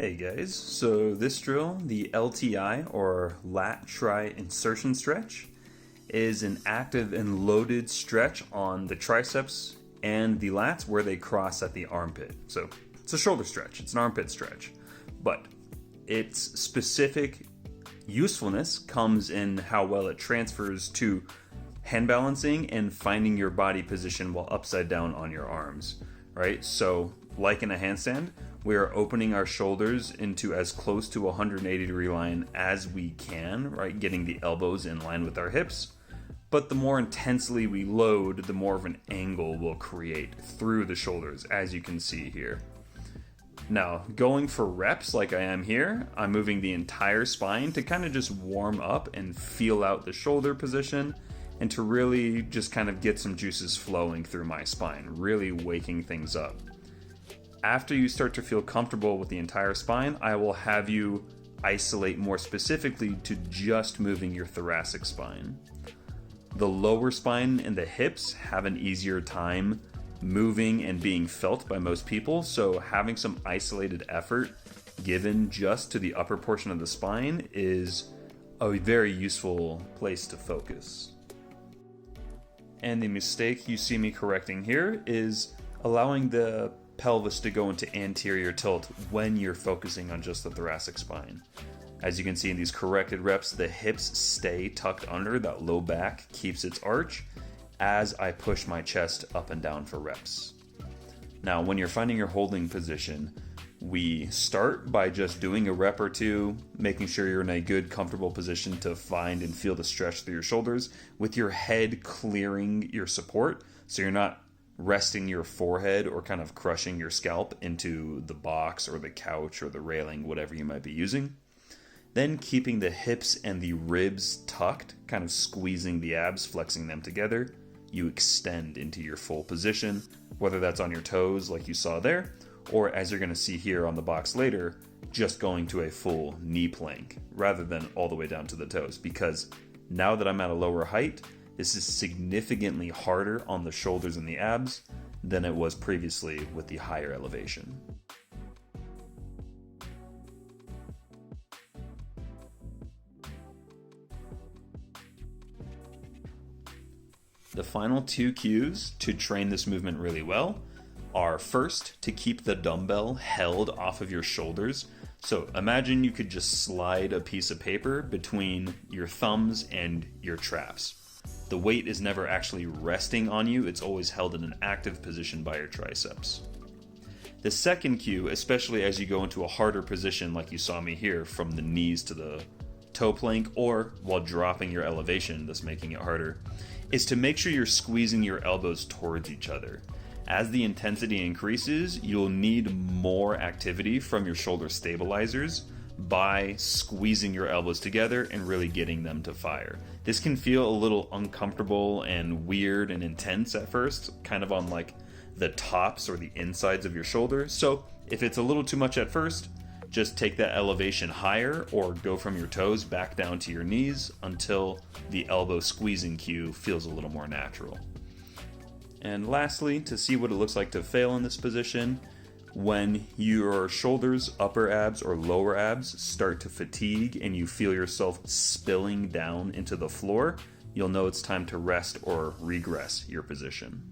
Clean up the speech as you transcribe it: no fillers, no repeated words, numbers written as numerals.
Hey guys, so this drill, the LTI or Lat-tri insertion stretch, is an active and loaded stretch on the triceps and the lats where they cross at the armpit. So it's a shoulder stretch, it's an armpit stretch, but its specific usefulness comes in how well it transfers to hand balancing and finding your body position while upside down on your arms, right? So like in a handstand, we are opening our shoulders into as close to a 180-degree line as we can, right? Getting the elbows in line with our hips. But the more intensely we load, the more of an angle we'll create through the shoulders, as you can see here. Now, going for reps like I am here, I'm moving the entire spine to kind of just warm up and feel out the shoulder position and to really just kind of get some juices flowing through my spine, really waking things up. After you start to feel comfortable with the entire spine, I will have you isolate more specifically to just moving your thoracic spine. The lower spine and the hips have an easier time moving and being felt by most people, so having some isolated effort given just to the upper portion of the spine is a very useful place to focus. And the mistake you see me correcting here is allowing the pelvis to go into anterior tilt when you're focusing on just the thoracic spine. As you can see in these corrected reps, the hips stay tucked under, that low back keeps its arch as I push my chest up and down for reps. Now, when you're finding your holding position, we start by just doing a rep or two, making sure you're in a good, comfortable position to find and feel the stretch through your shoulders with your head clearing your support, so you're not resting your forehead or kind of crushing your scalp into the box or the couch or the railing, whatever you might be using. Then keeping the hips and the ribs tucked, kind of squeezing the abs, flexing them together, you extend into your full position, whether that's on your toes like you saw there, or as you're going to see here on the box later, just going to a full knee plank rather than all the way down to the toes, because now that I'm at a lower height, this is significantly harder on the shoulders and the abs than it was previously with the higher elevation. The final two cues to train this movement really well are, first, to keep the dumbbell held off of your shoulders. So imagine you could just slide a piece of paper between your thumbs and your traps. The weight is never actually resting on you, it's always held in an active position by your triceps. The second cue, especially as you go into a harder position like you saw me here, from the knees to the toe plank or while dropping your elevation, thus making it harder, is to make sure you're squeezing your elbows towards each other. As the intensity increases, you'll need more activity from your shoulder stabilizers by squeezing your elbows together and really getting them to fire. This can feel a little uncomfortable and weird and intense at first, kind of on like the tops or the insides of your shoulder. So if it's a little too much at first, just take that elevation higher or go from your toes back down to your knees until the elbow squeezing cue feels a little more natural. And lastly, to see what it looks like to fail in this position, when your shoulders, upper abs or lower abs start to fatigue and you feel yourself spilling down into the floor, you'll know it's time to rest or regress your position.